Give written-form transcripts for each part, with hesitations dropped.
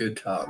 good talk.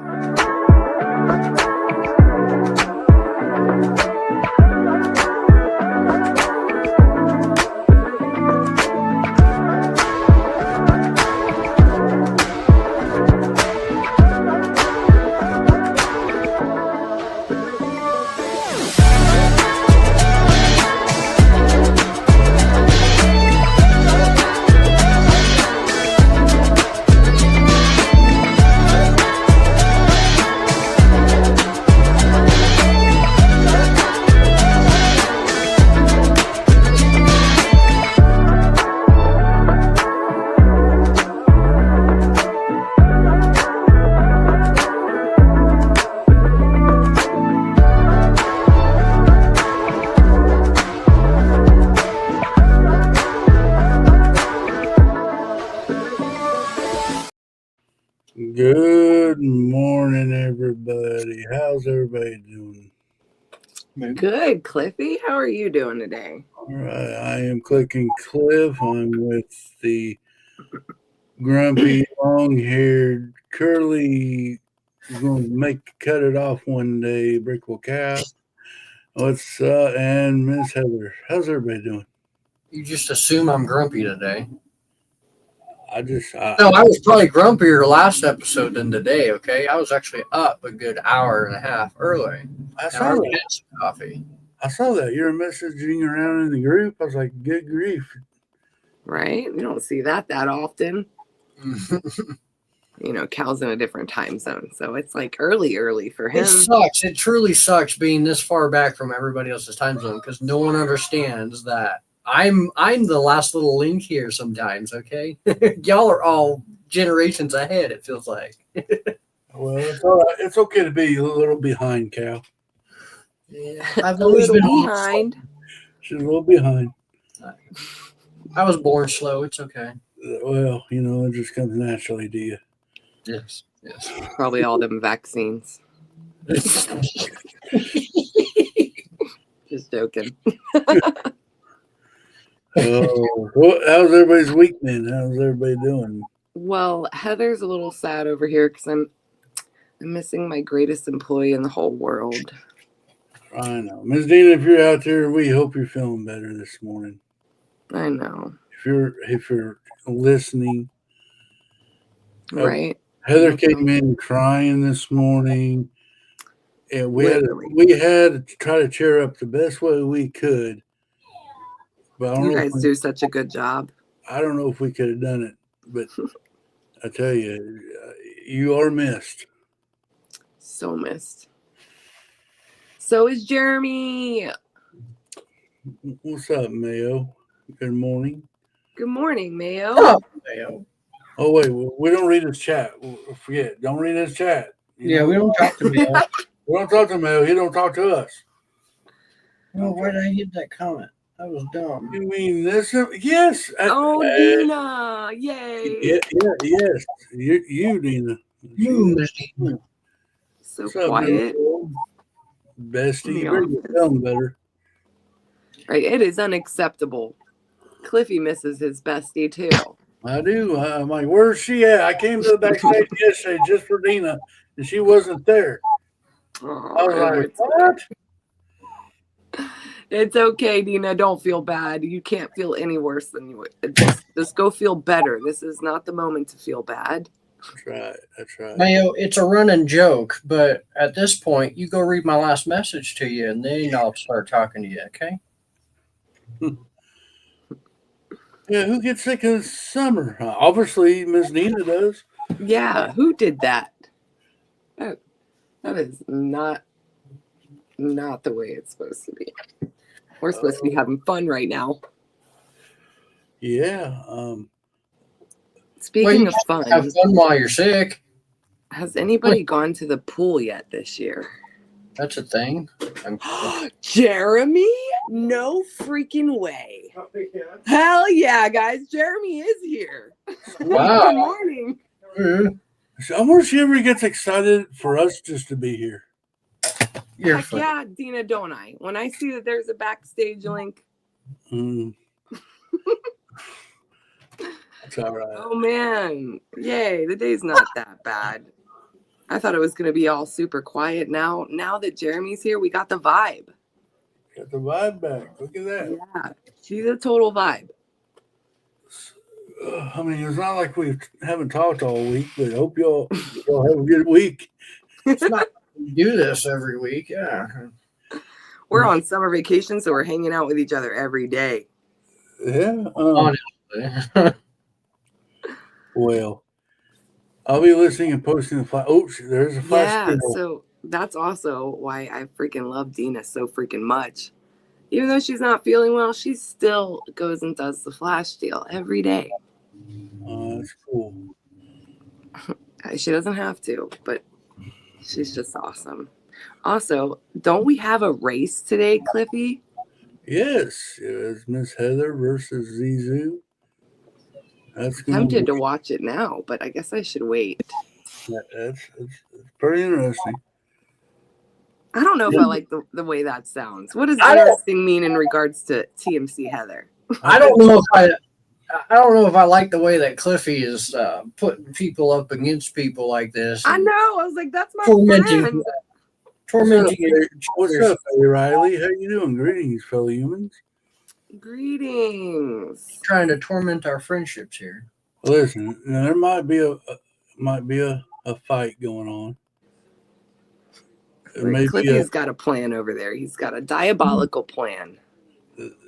Good morning, everybody. How's everybody doing? Good, Cliffy. How are you doing today? All right, I am Clicking Cliff. I'm with the grumpy, long-haired, curly. Going to cut it off one day. Brickablecow. What's up? And Miss Heather. How's everybody doing? You just assume I'm grumpy today. I was probably grumpier last episode than today, okay? I was actually up a good hour and a half early. I saw that. Had some coffee. I saw that. You were messaging around in the group. I was like, good grief. Right? We don't see that often. You know, Cal's in a different time zone, so it's like early for him. It sucks. It truly sucks being this far back from everybody else's time zone because no one understands that I'm the last little link here sometimes, okay? Y'all are all generations ahead, it feels like. Well, it's all right. It's okay to be a little behind, Cal. Yeah, I've always been behind. She's a little behind. I was born slow. It's okay. Well, you know, it just comes naturally to you. Yes. Probably all them vaccines. Just joking. How's everybody's week then? How's everybody doing? Well, Heather's a little sad over here because I'm missing my greatest employee in the whole world. I know. Ms. Dina, if you're out there, we hope you're feeling better this morning. I know. If you're listening. Right. Heather came in crying this morning. And we had to try to cheer her up the best way we could. But you guys do such a good job. I don't know if we could have done it, but I tell you, you are missed. So missed. So is Jeremy. What's up, Mayo? Good morning. Good morning, Mayo. Oh, Mayo. Oh, wait, we don't read his chat. Forget. Don't read his chat. We don't talk to Mayo. We don't talk to Mayo. He don't talk to us. Well, why did I hit that comment? That was dumb. You mean this? Yes. Dina. Yay. Yes. You, Dina. You, Miss Dina. So quiet. Bestie, you're feeling better. Right. It is unacceptable. Cliffy misses his bestie, too. I do. I'm like, where's she at? I came to the backstage yesterday just for Dina, and she wasn't there. Oh, I was like, what? It's okay, Dina. Don't feel bad. You can't feel any worse than you would. Just go feel better. This is not the moment to feel bad. That's right. Mayo, it's a running joke, but at this point, you go read my last message to you, and then I'll start talking to you, okay? Yeah, who gets sick in the summer? Obviously, Miss Nina does. Yeah, who did that? That is not the way it's supposed to be. We're supposed to be having fun right now. Yeah. Speaking of fun, have fun while you're sick. Has anybody gone to the pool yet this year? That's a thing. Jeremy? No freaking way. Hell yeah, guys. Jeremy is here. Wow. Good morning. I wonder if she ever gets excited for us just to be here. Heck yeah, Dina, don't I? When I see that there's a backstage link. It's all right. Oh, man. Yay. The day's not that bad. I thought it was going to be all super quiet. Now that Jeremy's here, we got the vibe. Got the vibe back. Look at that. Yeah, she's a total vibe. I mean, it's not like we haven't talked all week, but I hope y'all have a good week. It's not we do this every week. Yeah. We're on summer vacation, so we're hanging out with each other every day. Yeah. Honestly. Well, I'll be listening and posting the flash. Oh, there's a flash. Yeah, so that's also why I freaking love Dina so freaking much. Even though she's not feeling well, she still goes and does the flash deal every day. That's cool. She doesn't have to, but she's just awesome. Also, don't we have a race today, Cliffy? Yes, it's Miss Heather versus Zizou. That's I'm tempted to watch it now, but I guess I should wait. That's pretty interesting. I don't know if I like the way that sounds. What does interesting mean in regards to TMC Heather? I don't know if I like the way that Cliffy is putting people up against people like this. I know. I was like, that's my tormenting. friend. What's up, hey, Riley? How you doing? Greetings, fellow humans. Greetings. Trying to torment our friendships here. Listen, now there might be a fight going on. Cliffy's got a plan over there. He's got a diabolical plan.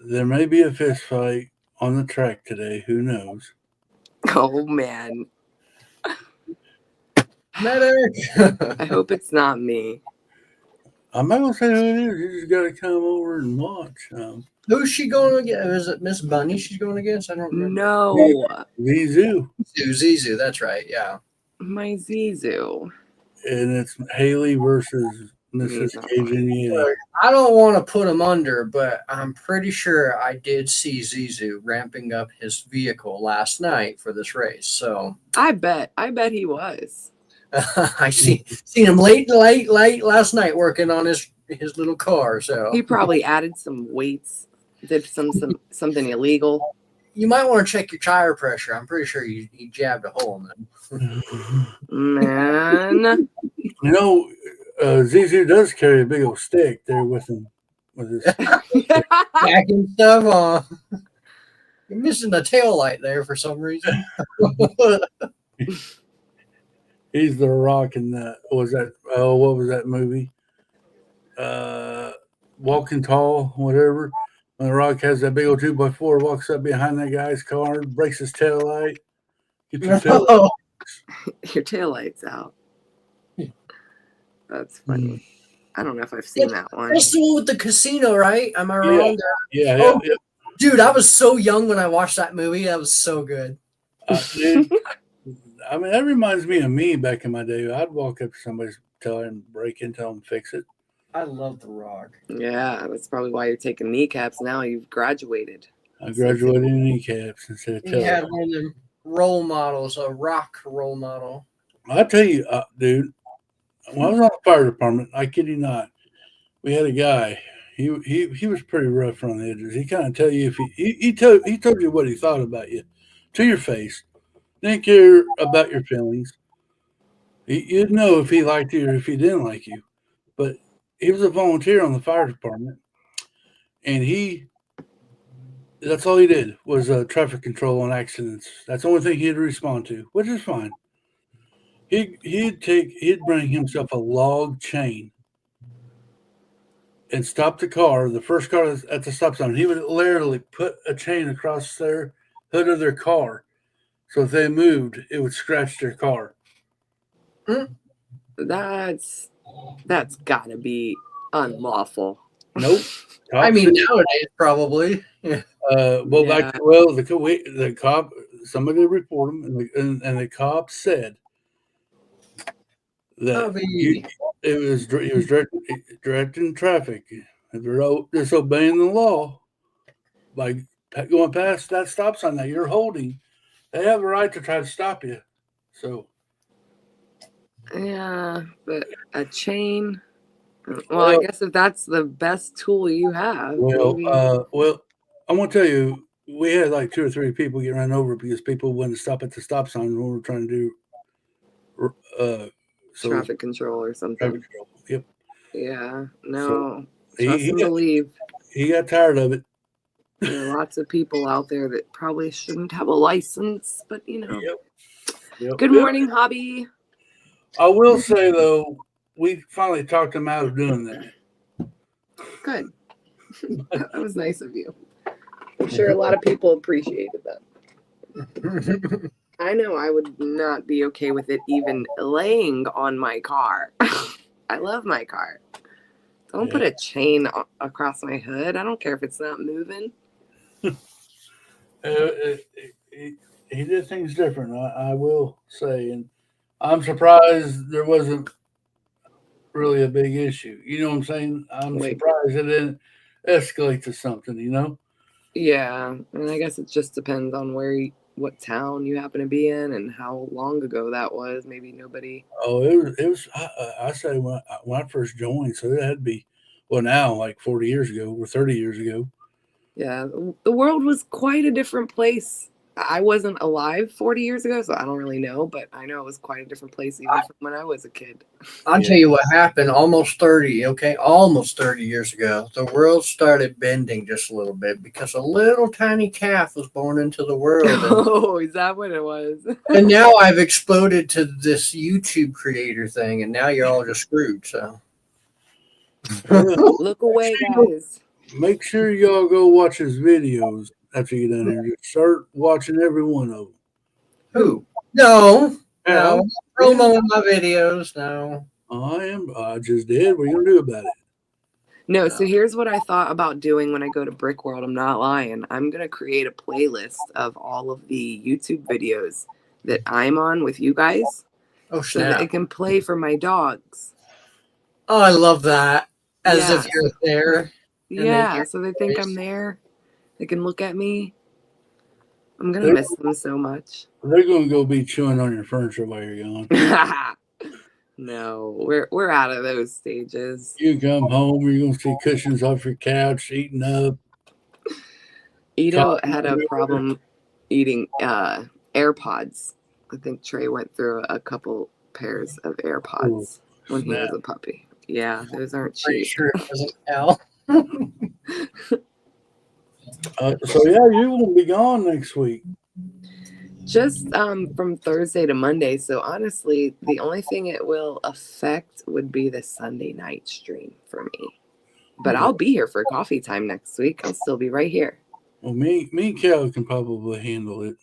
There may be a fist fight on the track today. Who knows? Oh, man. Medic! I hope it's not me. I'm not going to say who it is. You just got to come over and watch. Who's she going against? Is it Miss Bunny she's going against? I don't remember. No. Zizou. Zizou, that's right. Yeah. My Zizou. And it's Haley versus Mrs. Cajun Yeti. I don't want to put him under, but I'm pretty sure I did see Zizou ramping up his vehicle last night for this race. So I bet he was. I seen him late last night working on his little car. So he probably added some weights, did something illegal. You might want to check your tire pressure. I'm pretty sure he jabbed a hole in them. Man. You know, Zizou does carry a big old stick there with him. With his backing stuff on. You're missing the tail light there for some reason. He's the Rock in that. What was that movie? Walking Tall, whatever. When the Rock has that big old 2x4, walks up behind that guy's car, breaks his tail light. Get your tail light's out. That's funny. I don't know if I've seen that one. That's the one with the casino, right? Am I wrong? Yeah. Dude, I was so young when I watched that movie. That was so good. Dude, I mean, that reminds me of me back in my day. I'd walk up to somebody's tail and break in, tell them to fix it. I love The Rock. Yeah, that's probably why you're taking kneecaps now. You've graduated. I graduated in kneecaps instead of tail. He had one of them role models, a rock role model. I'll tell you, dude, when I was on the fire department, I kid you not, we had a guy. He was pretty rough around the edges. He kind of tell you if he told you what he thought about you to your face. Didn't care about your feelings. You'd know if he liked you or if he didn't like you. But he was a volunteer on the fire department, and that's all he did was traffic control on accidents. That's the only thing he'd respond to, which is fine. He'd bring himself a log chain and stop the car, the first car at the stop sign. He would literally put a chain across their hood of their car, so if they moved, it would scratch their car. That's got to be unlawful. Nope. I mean, nowadays probably. Yeah. The cop, somebody reported him, and the cop said that he was directing traffic. If you're disobeying the law by going past that stop sign that you're holding, they have a right to try to stop you. So, yeah, but a chain. Well, I guess if that's the best tool you have. I'm gonna tell you, we had like 2 or 3 people get run over because people wouldn't stop at the stop sign when we were trying to do So traffic control or something. traffic control. Yep. Yeah, no, He, trust he and got, believe. he got tired of it. There are lots of people out there that probably shouldn't have a license, but Yep. Good morning, hobby. I will say though, we finally talked him out of doing that. Good. That was nice of you. I'm sure a lot of people appreciated that. I know I would not be okay with it even laying on my car. I love my car. Don't put a chain across my hood. I don't care if it's not moving. He did things different, I will say, and I'm surprised there wasn't really a big issue. You know what I'm saying? I'm surprised it didn't escalate to something. Yeah, and I guess it just depends on what town you happen to be in and how long ago that was. Maybe nobody. Oh, it was. I said when I first joined, so it had to be, well, now like 40 years ago or 30 years ago. Yeah, the world was quite a different place. I wasn't alive 40 years ago, so I don't really know, but I know it was quite a different place even from when I was a kid. I'll tell you what happened almost 30, okay? Almost 30 years ago. The world started bending just a little bit because a little tiny calf was born into the world. Oh, is that what it was? And now I've exploded to this YouTube creator thing, and now you're all just screwed, so. Look away, guys. Make sure y'all go watch his videos after you get done here. Just start watching every one of them. Who? No. Promoing my videos, no. I just did. What are you going to do about it? No, so here's what I thought about doing when I go to Brick World. I'm not lying. I'm going to create a playlist of all of the YouTube videos that I'm on with you guys. Oh, so snap. that it can play for my dogs. Oh, I love that. As if you're there. Yeah, so they think I'm there. They can look at me. I'm going to miss them so much. They're going to go be chewing on your furniture while you're gone. No, we're out of those stages. You come home, you're going to see cushions off your couch eating up. Ito had a problem eating AirPods. I think Trey went through a couple pairs of AirPods when he was a puppy. Yeah, those aren't cheap. Pretty sure it doesn't count. So yeah, you will be gone next week. Just from Thursday to Monday. So honestly, the only thing it will affect would be the Sunday night stream for me. But I'll be here for coffee time next week. I'll still be right here. Well, me and Cal can probably handle it.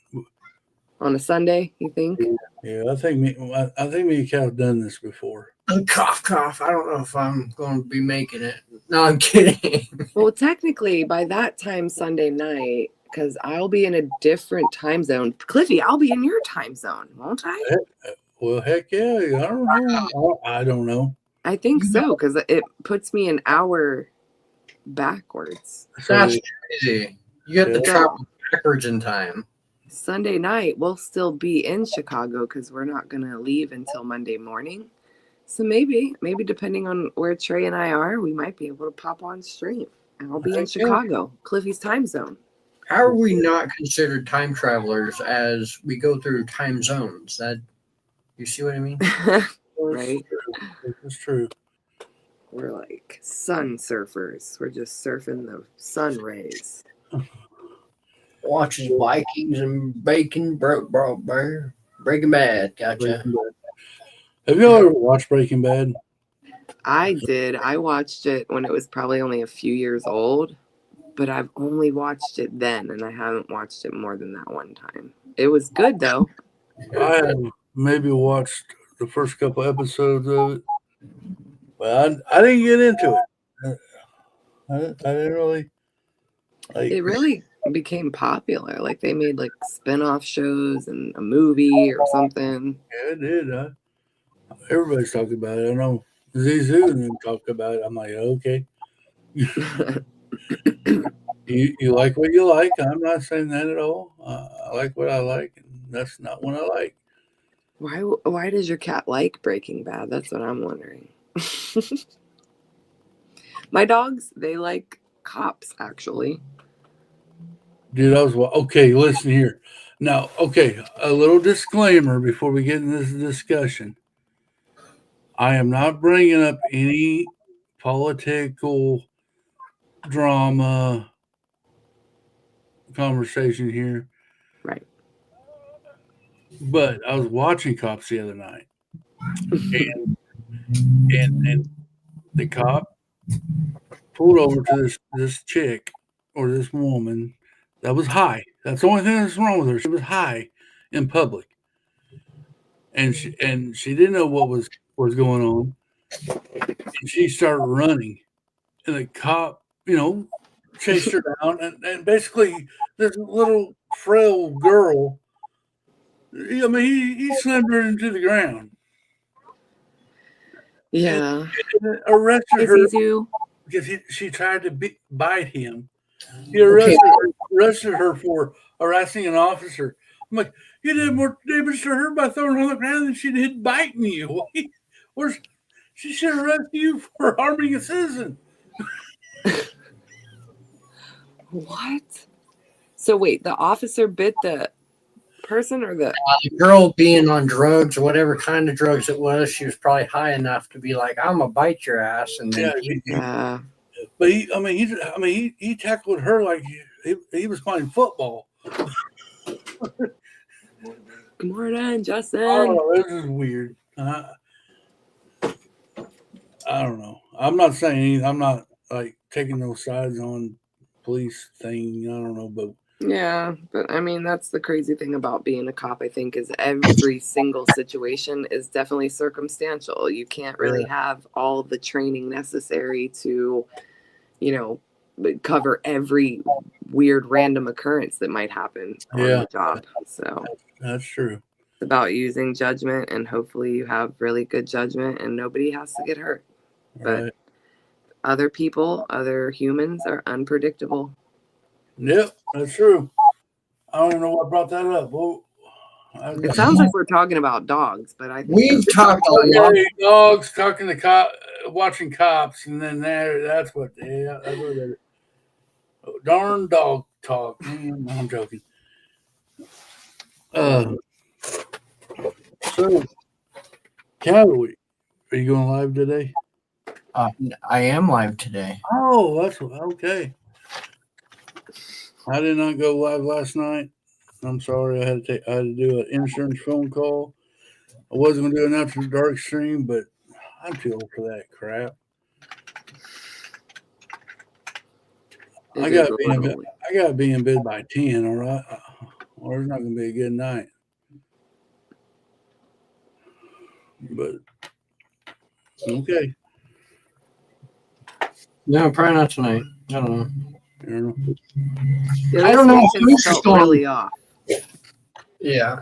On a Sunday, you think? Yeah, I think me and Cal have done this before. Cough, cough. I don't know if I'm going to be making it. No, I'm kidding. Well, technically, by that time Sunday night, because I'll be in a different time zone. Cliffy, I'll be in your time zone, won't I? Well, heck yeah. I don't know. I don't know. I think so, because it puts me an hour backwards. That's crazy. You have to travel backwards in time. Sunday night, we'll still be in Chicago because we're not going to leave until Monday morning. So maybe depending on where Trey and I are, we might be able to pop on stream. And I'll be in Chicago, Cliffy's time zone. How are we not considered time travelers as we go through time zones? That you see what I mean? Right? It's true. We're like sun surfers. We're just surfing the sun rays. Watching Vikings and Breaking Bad. Gotcha. Have you ever watched Breaking Bad? I did. I watched it when it was probably only a few years old, but I've only watched it then, and I haven't watched it more than that one time. It was good, though. I have maybe watched the first couple episodes of it, but I didn't get into it. I didn't really like. It really became popular. Like they made like spin-off shows and a movie or something. Yeah, it did. Everybody's talking about it. I know Zizou and them talk about it. I'm like, okay. You like what you like. I'm not saying that at all. I like what I like, and that's not what I like. Why does your cat like Breaking Bad? That's what I'm wondering. My dogs, they like Cops, actually. Dude, okay, listen here. Now, okay, a little disclaimer before we get into this discussion. I am not bringing up any political drama conversation here, Right. but I was watching Cops the other night, and the cop pulled over to this chick or this woman that was high. That's the only thing that's wrong with her. She was high in public, and she didn't know what was going on. And she started running, and the cop, chased her down, and basically this little frail girl. I mean, he slammed her into the ground. Yeah. And arrested Hey, her Zizu. because she tried to bite him. He Okay. arrested her for harassing an officer. I'm like, you did more damage to her by throwing her on the ground than she did biting you. She should arrest you for harming a citizen. What? So wait, the officer bit the person or the girl being on drugs or whatever kind of drugs it was, she was probably high enough to be like, "I'm gonna bite your ass," and then but he tackled her like he was playing football. Good morning, Justin. Oh, this is weird. I don't know. I'm not saying anything. I'm not like taking those sides on police thing. I don't know, but Yeah, but I mean, that's the crazy thing about being a cop, I think, is every single situation is definitely circumstantial. You can't really have all the training necessary to, cover every weird random occurrence that might happen on the job. So that's true. It's about using judgment, and hopefully you have really good judgment and nobody has to get hurt. Right. But other people, other humans are unpredictable. Yep, that's true. I don't even know what brought that up. Well, It sounds like we're talking about dogs, but I think we've talked a lot. Dogs talking to watching cops, and then that's what that's what they darn dog talk. Man, I'm joking. So, Cowboy, are you going live today? I am live today. Oh, that's okay. I did not go live last night. I'm sorry. I had to do an insurance phone call. I wasn't going to do an after dark stream, but I'm too old for that crap. I got to be in bed by 10, all right? Or it's not going to be a good night. But, okay. No, probably not tonight. I don't know. Yeah, I don't know if Hoosier's going really off. Yeah.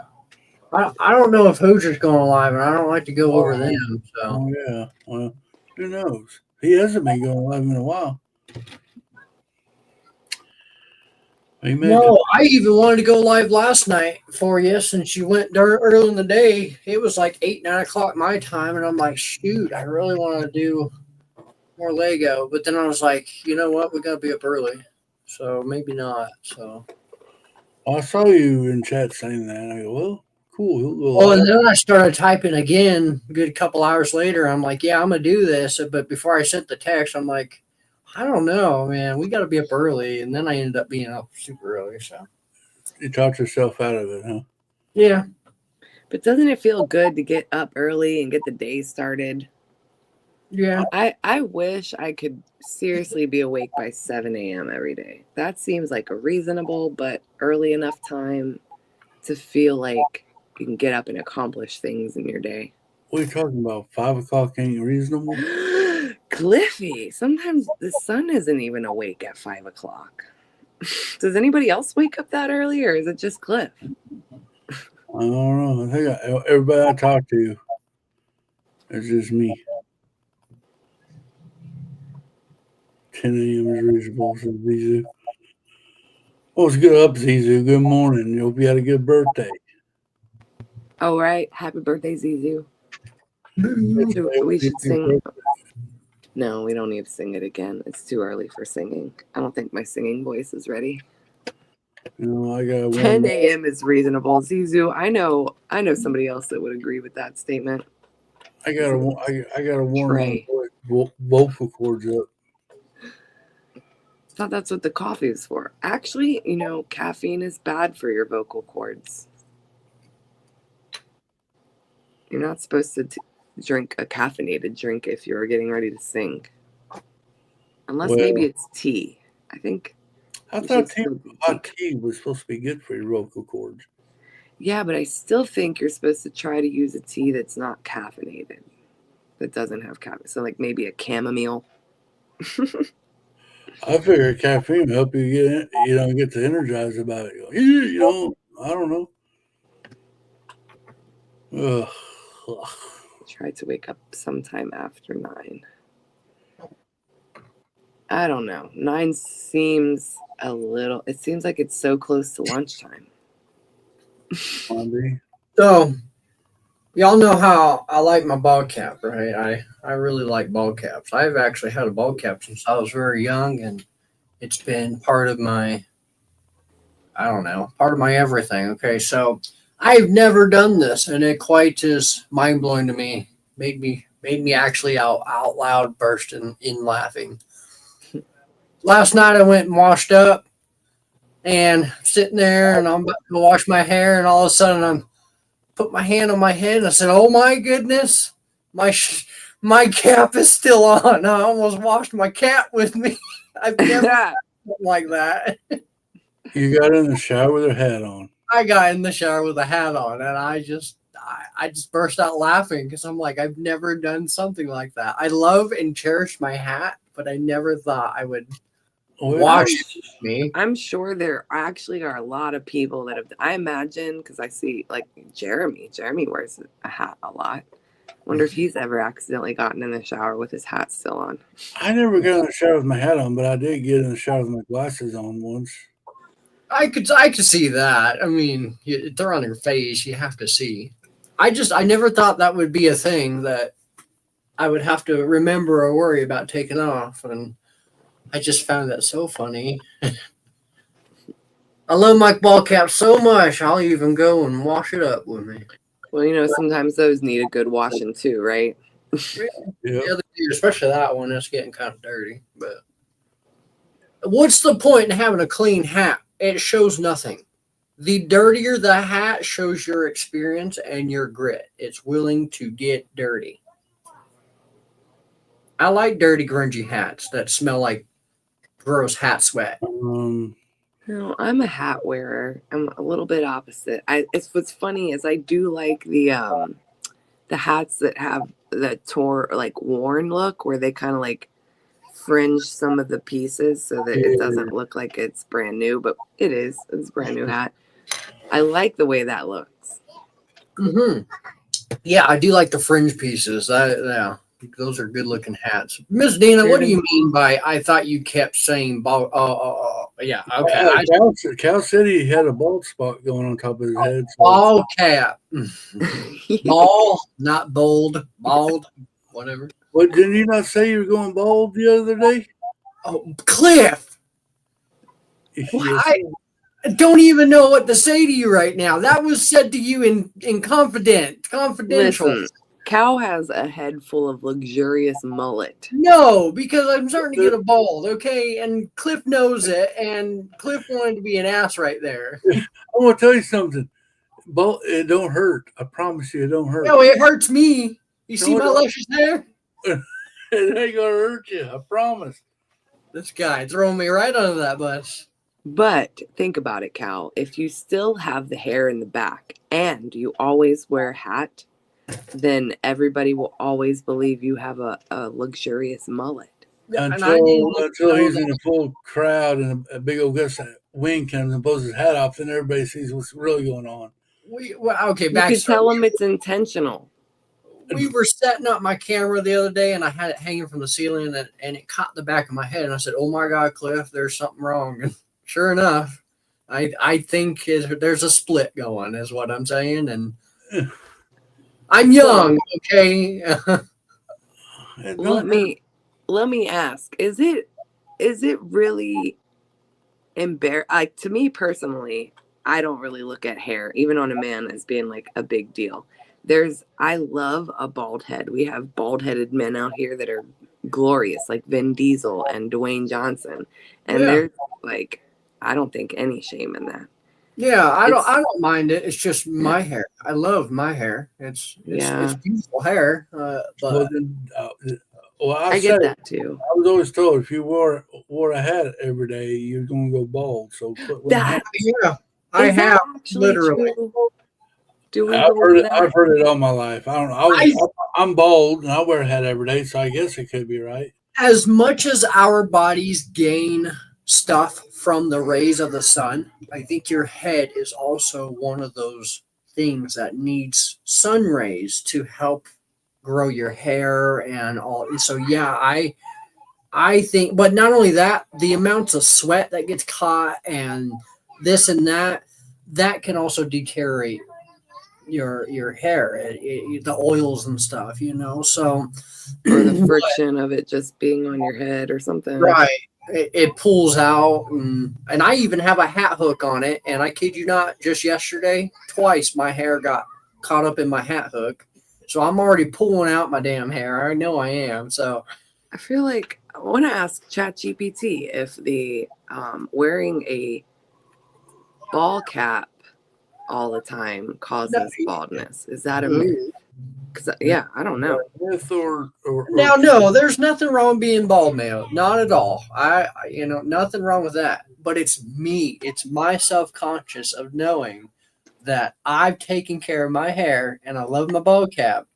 I don't know if Hoosier's going live, and I don't like to go over them. So. Oh, yeah. Well, who knows? He hasn't been going live in a while. No, I even wanted to go live last night for you since you went early in the day. It was like 8, 9 o'clock my time, and I'm like, shoot, I really want to do more Lego. But then I was like, you know what? We got to be up early. So maybe not. So I saw you in chat saying that. I go, well, cool. Oh, and then I started typing again a good couple hours later. I'm like, yeah, I'm going to do this. But before I sent the text, I'm like, I don't know, man. We got to be up early. And then I ended up being up super early. So you talked yourself out of it, huh? Yeah. But doesn't it feel good to get up early and get the day started? Yeah. I wish I could seriously be awake by 7 a.m. every day. That seems like a reasonable but early enough time to feel like you can get up and accomplish things in your day. What are you talking about? 5 o'clock ain't reasonable? Cliffy, sometimes the sun isn't even awake at 5 o'clock. Does anybody else wake up that early, or is it just Cliff? I don't know. I think everybody I talk to, it's just me. 10 a.m. is reasonable, says Zizu. Oh, it's good up, Zizu. Good morning. Hope you had a good birthday. Oh, right. Happy birthday, Zizu. We should sing. No, we don't need to sing it again. It's too early for singing. I don't think my singing voice is ready. No, I got 10 a.m. is reasonable. Zizu, I know somebody else that would agree with that statement. I gotta warm my Trey. vocal cords up. I thought that's what the coffee is for. Actually, caffeine is bad for your vocal cords. You're not supposed to drink a caffeinated drink if you're getting ready to sing. Unless maybe Well, it's tea. I think I you should thought still do hot tea. tea was supposed to be good for your vocal cords. Yeah, but I still think you're supposed to try to use a tea that's not caffeinated. That doesn't have caffeine. So like maybe a chamomile. I figure caffeine will help you get to energize about it. I don't know. Ugh. Try to wake up sometime after 9. I don't know. 9 seems it seems like it's so close to lunchtime. Monday. So, y'all know how I like my ball cap, right? I really like ball caps. I've actually had a ball cap since I was very young, and it's been part of my, I don't know, part of my everything. Okay, so I've never done this, and it quite is mind blowing to me. Made me actually out loud burst in laughing. Last night I went and washed up, and sitting there, and I'm about to wash my hair, and all of a sudden I'm put my hand on my head, and I said, "Oh my goodness, my cap is still on." I almost washed my cap with me. I've never done something like that. You got in the shower with a hat on. I got in the shower with a hat on, and I just burst out laughing because I'm like, I've never done something like that. I love and cherish my hat, but I never thought I would wash it with me. I'm sure there actually are a lot of people that have. I imagine because I see like Jeremy. Jeremy wears a hat a lot. Wonder if he's ever accidentally gotten in the shower with his hat still on. I never got in the shower with my hat on, but I did get in the shower with my glasses on once. I could see that. I mean, they're on your face. You have to see. I never thought that would be a thing that I would have to remember or worry about taking off, and I just found that so funny. I love my ball cap so much. I'll even go and wash it up with me. Well, sometimes those need a good washing too, right? Yeah. The other day, especially that one, it's getting kind of dirty. But what's the point in having a clean hat? It shows nothing. The dirtier the hat shows your experience and your grit. It's willing to get dirty. I like dirty, grungy hats that smell like gross hat sweat. No, I'm a hat wearer. I'm a little bit opposite. It's what's funny is I do like the hats that have the worn look where they kind of like fringe some of the pieces so that it doesn't look like it's brand new, but it is. It's a brand new hat. I like the way that looks. Mm-hmm. Yeah, I do like the fringe pieces. Yeah, those are good looking hats. Miss Dina, what do you mean by I thought you kept saying ball? Yeah, okay. Cal City had a bald spot going on top of his head. So. Ball cap. Ball, not bold. Bald, whatever. What, didn't you not say you were going bald the other day? Oh, Cliff. Yes. I don't even know what to say to you right now. That was said to you in confidential. Listen, Cal has a head full of luxurious mullet. No, because I'm starting to get a bald, okay? And Cliff knows it, and Cliff wanted to be an ass right there. I want to tell you something. It don't hurt. I promise you, it don't hurt. No, it hurts me. You see my luscious hair? It ain't gonna hurt you. I promise. This guy throwing me right under that bus. But think about it, Cal. If you still have the hair in the back and you always wear a hat, then everybody will always believe you have a luxurious mullet. Until he's in a full crowd and a big old gust of wind comes and blows his hat off, then everybody sees what's really going on. Okay, you can tell him it's intentional. We were setting up my camera the other day, and I had it hanging from the ceiling, and it caught the back of my head, and I said, "Oh my God, Cliff, there's something wrong." And sure enough, I think there's a split going, is what I'm saying, and I'm young, okay. Let me ask: Is it really embarrassing? Like, to me personally, I don't really look at hair, even on a man, as being like a big deal. I love a bald head. We have bald headed men out here that are glorious, like Vin Diesel and Dwayne Johnson. And there's like, I don't think any shame in that. Yeah, I don't mind it. It's just my hair. I love my hair. It's beautiful hair. But I get that too. I was always told if you wore a hat every day, you're gonna go bald. So put one hat. Yeah, I have literally. True? Do we I've believe heard it all my life. I don't know. I'm bald and I wear a hat every day, so I guess it could be right. As much as our bodies gain stuff from the rays of the sun, I think your head is also one of those things that needs sun rays to help grow your hair and all. So yeah, I think, but not only that, the amounts of sweat that gets caught and this and that can also deteriorate your hair, the oils and stuff, so or the friction of it just being on your head or something, right? It pulls out, and I even have a hat hook on it, and I kid you not, just yesterday twice my hair got caught up in my hat hook, so I'm already pulling out my damn hair. I know I am. So I feel like I want to ask ChatGPT if the wearing a ball cap all the time causes baldness. Is that a myth? Because I don't know. Myth now, no, there's nothing wrong with being bald, Mayo. Not at all. I nothing wrong with that. But it's me. It's my self-conscious of knowing that I've taken care of my hair and I love my bald cap,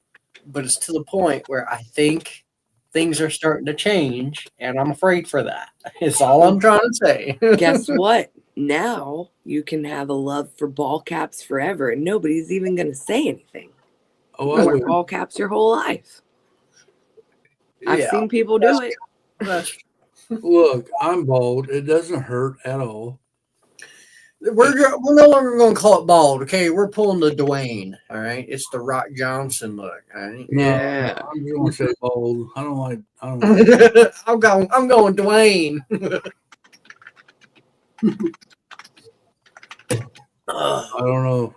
but it's to the point where I think things are starting to change, and I'm afraid for that. It's all I'm trying to say. Guess what? Now you can have a love for ball caps forever, and nobody's even going to say anything. Oh, you wear ball caps your whole life. I've seen people do it. Look, I'm bald. It doesn't hurt at all. We're no longer going to call it bald, okay? We're pulling the Dwayne, all right? It's the Rock Johnson look, all right? Yeah. I'm going to say bald. I don't like. I'm going Dwayne. I don't know.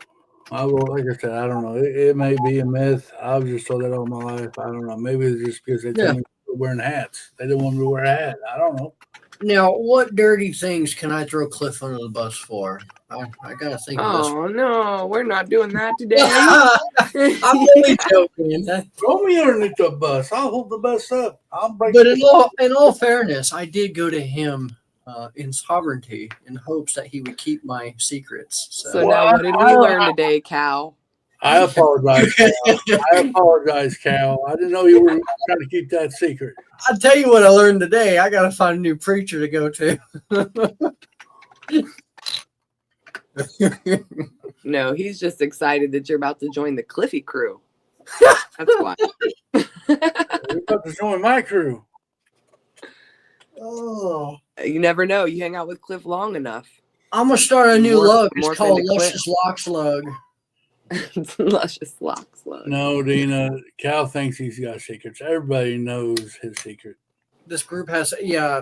Like I said, I don't know. It may be a myth. I was just told that all my life. I don't know. Maybe it's just because they told me wearing hats. They didn't want me to wear a hat. I don't know. Now, what dirty things can I throw Cliff under the bus for? I gotta think of this. Oh no, we're not doing that today. I'm only joking. Throw me underneath the bus. I'll hold the bus up. I'll break. But in all fairness, I did go to him in sovereignty in hopes that he would keep my secrets. So now, what did we learn today, Cal? I apologize, Cal. I didn't know you were trying to keep that secret. I'll tell you what I learned today. I got to find a new preacher to go to. No, he's just excited that you're about to join the Cliffy crew. That's why. You're about to join my crew. Oh. You never know. You hang out with Cliff long enough. I'm going to start a new lug. It's called Luscious Locks Lug. Luscious Locks Lug. No, Dina. Cal thinks he's got secrets. Everybody knows his secret. This group has,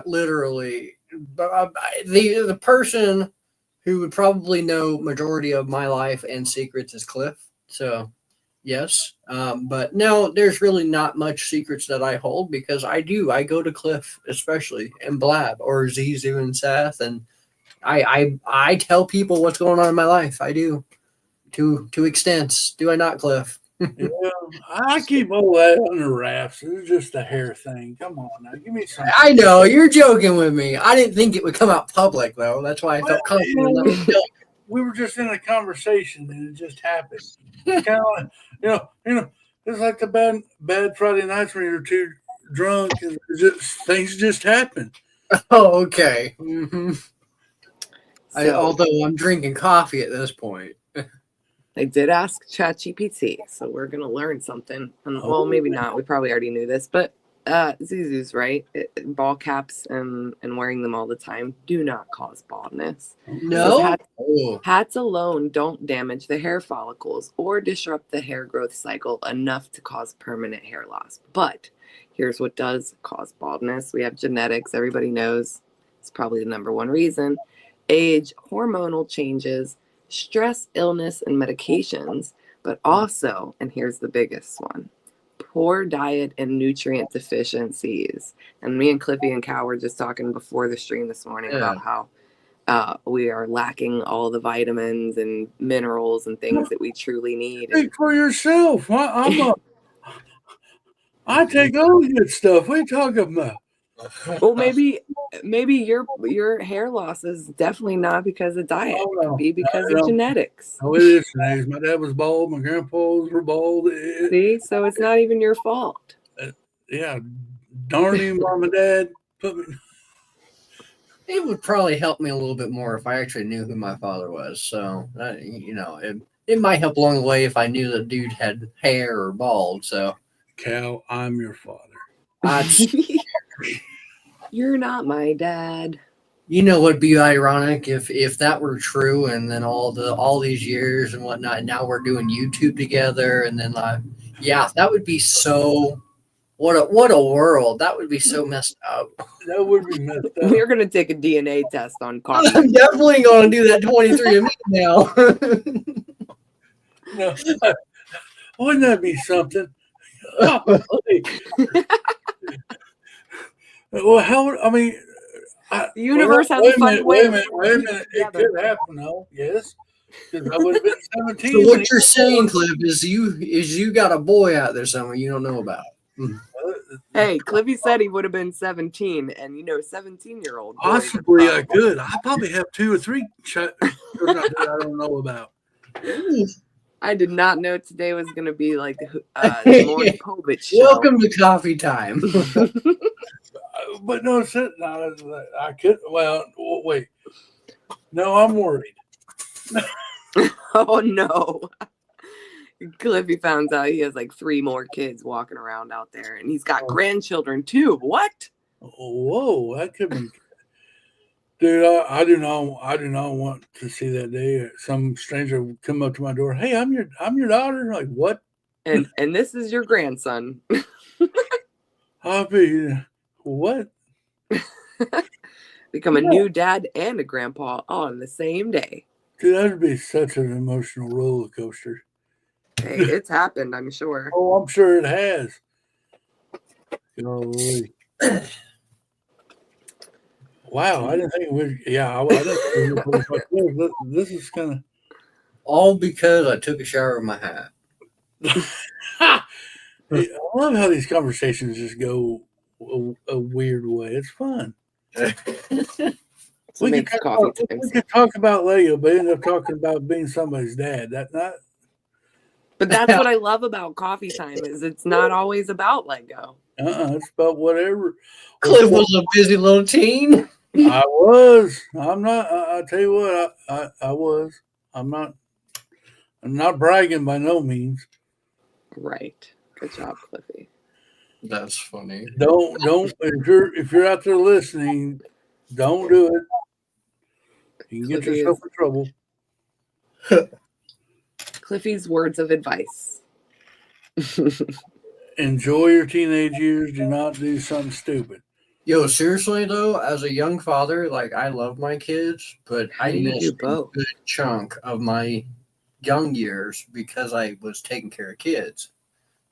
literally. But the person who would probably know majority of my life and secrets is Cliff. So, yes. But no, there's really not much secrets that I hold because I go to Cliff especially and Blab or Zizu and Seth, and I tell people what's going on in my life. I do to extents. Do I not, Cliff? Yeah, I keep all that under wraps. It's just a hair thing. Come on now, give me some. I know you're joking with me. I didn't think it would come out public though. That's why I felt confident. We were just in a conversation and it just happened. Kind of like, it's like the bad Friday nights when you're too drunk and things just happen. Oh, okay. Mm-hmm. So, although I'm drinking coffee at this point. I did ask ChatGPT, so we're going to learn something. And, well, maybe not. We probably already knew this, but Zuzu's right. Ball caps and wearing them all the time do not cause baldness. No? Hats alone don't damage the hair follicles or disrupt the hair growth cycle enough to cause permanent hair loss. But here's what does cause baldness. We have genetics. Everybody knows it's probably the number one reason. Age, hormonal changes, stress, illness, and medications. But also, and here's the biggest one, poor diet and nutrient deficiencies. And me and Cliffy and Cow were just talking before the stream this morning about how we are lacking all the vitamins and minerals and things that we truly need. Speak for yourself. I take all the good stuff. What are you talking about? Well, maybe your hair loss is definitely not because of diet. Oh, It no. could be because No. of genetics. Oh, it is genetics. My dad was bald. My grandpas were bald. See, so it's not even your fault. Yeah, darn you, mom and dad. Put me. It would probably help me a little bit more if I actually knew who my father was. So, it might help along the way if I knew the dude had hair or bald. So, Cal, I'm your father. You're not my dad. You know what'd be ironic if that were true, and then all these years and whatnot, and now we're doing YouTube together, and then that would be so. What a world! That would be so messed up. That would be messed up. We're gonna take a DNA test on coffee. I'm definitely going to do that 23andMe now. No, wouldn't that be something? Well, how? I mean, The universe has a fun way. Wait a minute. It could happen, though. Yes, because I would have been 17. So what you're saying, Cliff, is you got a boy out there somewhere you don't know about. Hey, Cliffy said he would have been 17, and 17-year-old. Possibly I could. I probably have 2 or 3 children I don't know about. I did not know today was going to be like the Maury Povich show. Welcome to coffee time. But no, I could. Well, wait. No, I'm worried. Oh, no. Cliffy found out he has like 3 more kids walking around out there, and he's got grandchildren too. What? Whoa, that could be. Dude, I do not want to see that day some stranger would come up to my door. Hey, I'm your daughter. Like, what? And this is your grandson. I'll be what? Become a new dad and a grandpa all on the same day. Dude, that'd be such an emotional roller coaster. Hey, it's happened, I'm sure. Oh, I'm sure it has. Golly. Wow, I didn't think it would. Yeah, I didn't think it would. This is kind of All because I took a shower with my hat. I love how these conversations just go a weird way. It's fun. We could talk about Lego, but end up talking about being somebody's dad. But that's what I love about coffee time is it's not always about Lego. It's about whatever. Cliff was a busy little teen. I was. I'm not. I'll tell you what. I was. I'm not bragging by no means. Right. Good job, Cliffy. That's funny. Don't. If you're out there listening, don't do it. You can get yourself in trouble. Cliffy's words of advice. Enjoy your teenage years. Do not do something stupid. Yo, seriously though, as a young father, like I love my kids, but I missed a good chunk of my young years because I was taking care of kids.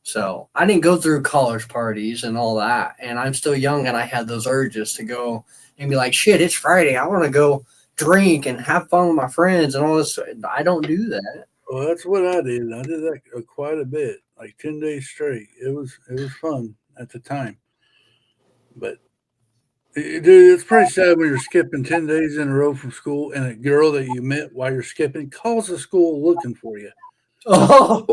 So I didn't go through college parties and all that, and I'm still young, and I had those urges to go and be like, shit, it's Friday. I want to go drink and have fun with my friends and all this. I don't do that. Well, that's what I did. I did that quite a bit, like 10 days straight. It was fun at the time. But, dude, it's pretty sad when you're skipping 10 days in a row from school and a girl that you met while you're skipping calls the school looking for you. Oh.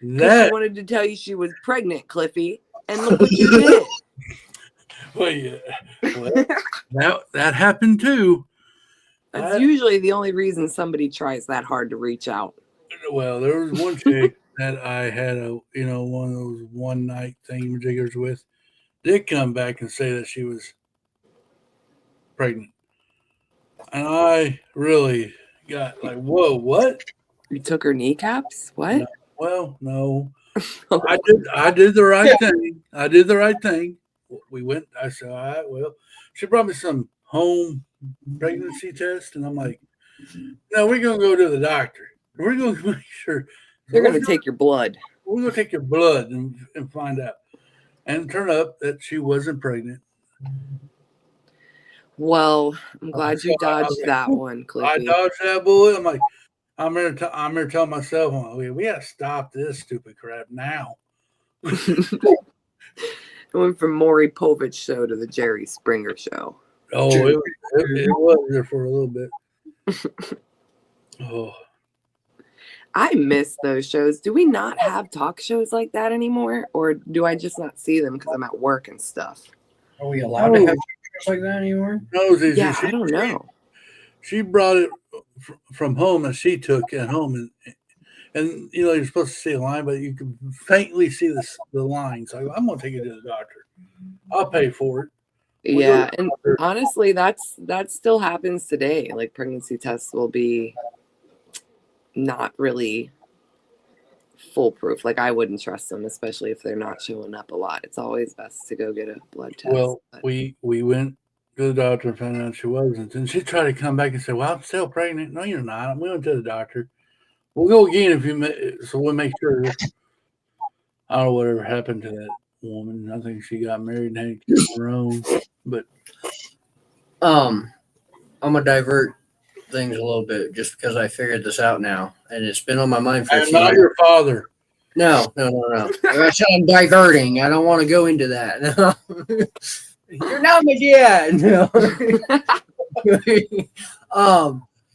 That she wanted to tell you she was pregnant, Cliffy. And look what you did. Well, yeah. Well, that happened too. That's usually the only reason somebody tries that hard to reach out. Well, there was one chick that I had one of those one night thingamajiggers with. Did come back and say that she was pregnant, and I really got like, whoa, what? You took her kneecaps? What? No. Well, no. I did the right thing. I did the right thing. We went. I said, all right. Well, she brought me some home pregnancy test, and I'm like, no, we're gonna go to the doctor. We're going to make sure. They're going to take your blood. We're going to take your blood and find out. And turn up that she wasn't pregnant. Well, I'm glad you dodged that one, I Cliffy. dodged that bullet. I'm like, I'm going to tell myself, we got to stop this stupid crap now. It went from Maury Povich show to the Jerry Springer show. Oh, it was there for a little bit. Oh, I miss those shows. Do we not have talk shows like that anymore? Or do I just not see them because I'm at work and stuff? Are we allowed to have shows like that anymore? no, Yeah, I don't know. She brought it from home and she took at home. And you know, you're supposed to see a line, but you can faintly see the line. So I'm going to take it to the doctor. I'll pay for it. Yeah, and honestly, that still happens today. Like pregnancy tests will be not really foolproof. Like I wouldn't trust them, especially if they're not showing up a lot. It's always best to go get a blood test. Well, we went to the doctor and found out she wasn't. And she tried to come back and say, "Well, I'm still pregnant." No, you're not. We went to the doctor. We'll go again so we'll make sure. I don't know whatever happened to that woman. I think she got married and had kids of her own. But I'm gonna divert things a little bit just because I figured this out now, and it's been on my mind for a I'm few not years. your father. No. That's how I'm diverting. I don't want to go into that. No. You're not my dad. No.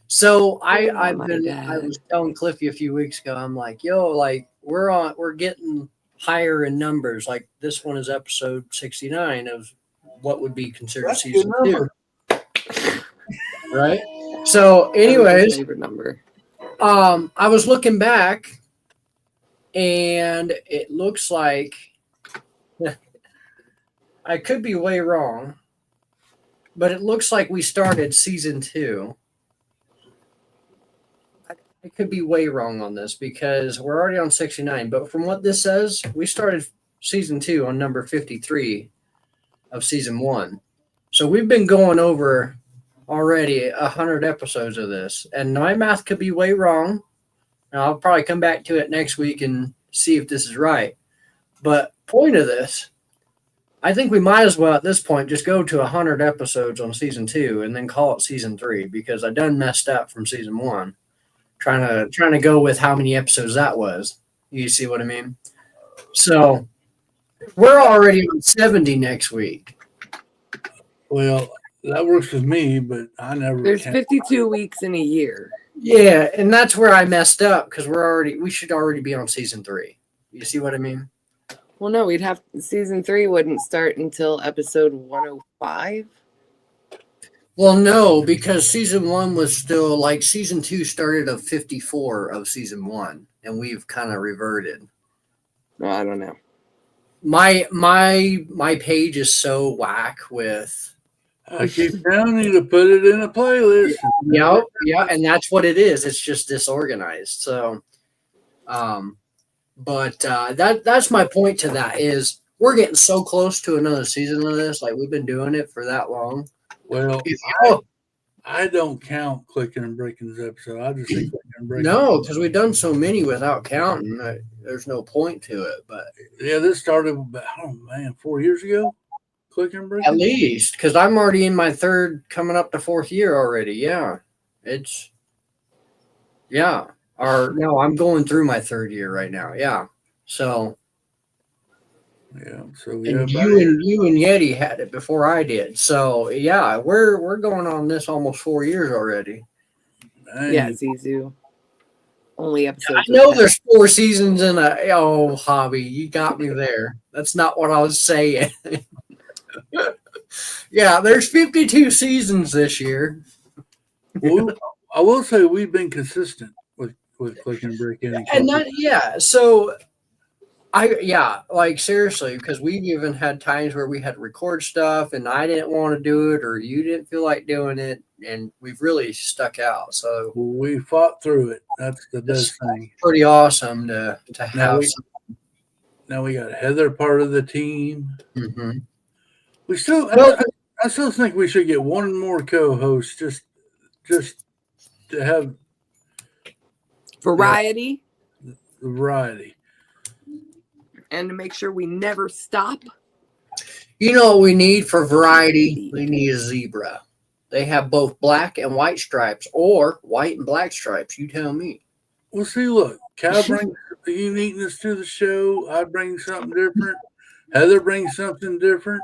So I was telling Cliffy a few weeks ago, I'm like, like we're getting higher in numbers. Like this one is episode 69 of what would be considered That's season a good 2. Right? So anyways, favorite number. I was looking back and it looks like I could be way wrong, but it looks like we started season 2. I could be way wrong on this because we're already on 69, but from what this says, we started season 2 on number 53 of season 1. So we've been going over already 100 episodes of this, and my math could be way wrong. And I'll probably come back to it next week and see if this is right. But point of this, I think we might as well at this point just go to 100 episodes on season 2 and then call it season 3 because I done messed up from season 1. Trying to go with how many episodes that was. You see what I mean? So we're already on 70 next week. Well, that works with me, but I never. There's 52 weeks in a year. Yeah, and that's where I messed up because we should already be on season 3. You see what I mean? Well, no, season 3 wouldn't start until episode 105. Well, no, because season 1 was still like season 2 started of 54 of season 1, and we've kind of reverted. No, I don't know. My page is so whack with. I keep telling you to put it in a playlist. Yeah, and that's what it is. It's just disorganized. So, but that's my point to that is we're getting so close to another season of this. Like we've been doing it for that long. Well, I don't count Clicken Bricken's episode. I just think Clicken Bricken. No, because we've done so many without counting. There's no point to it. But yeah, this started about 4 years ago. Clicken Bricken. At least, because I'm already in my 3rd, coming up to 4th year already. Yeah, I'm going through my 3rd year right now. Yeah, so. Yeah, so And you and Yeti had it before I did. So yeah, we're going on this almost 4 years already. Dang. Yeah, Zizu. Only episode. I know there's 4 seasons in a hobby. You got me there. That's not what I was saying. Yeah, there's 52 seasons this year. Well, I will say we've been consistent with Clicken Bricken. So like seriously, because we've even had times where we had to record stuff and I didn't want to do it or you didn't feel like doing it, and we've really stuck out. So we fought through it. That's the best thing. Pretty awesome to have. Now we got Heather part of the team. Mm-hmm. I still think we should get one more co-host just to have. Variety. Variety. And to make sure we never stop. You know what we need for variety? We need a zebra. They have both black and white stripes, or white and black stripes. You tell me. Well, see, look, Cal brings the uniqueness to the show. I bring something different. Heather brings something different.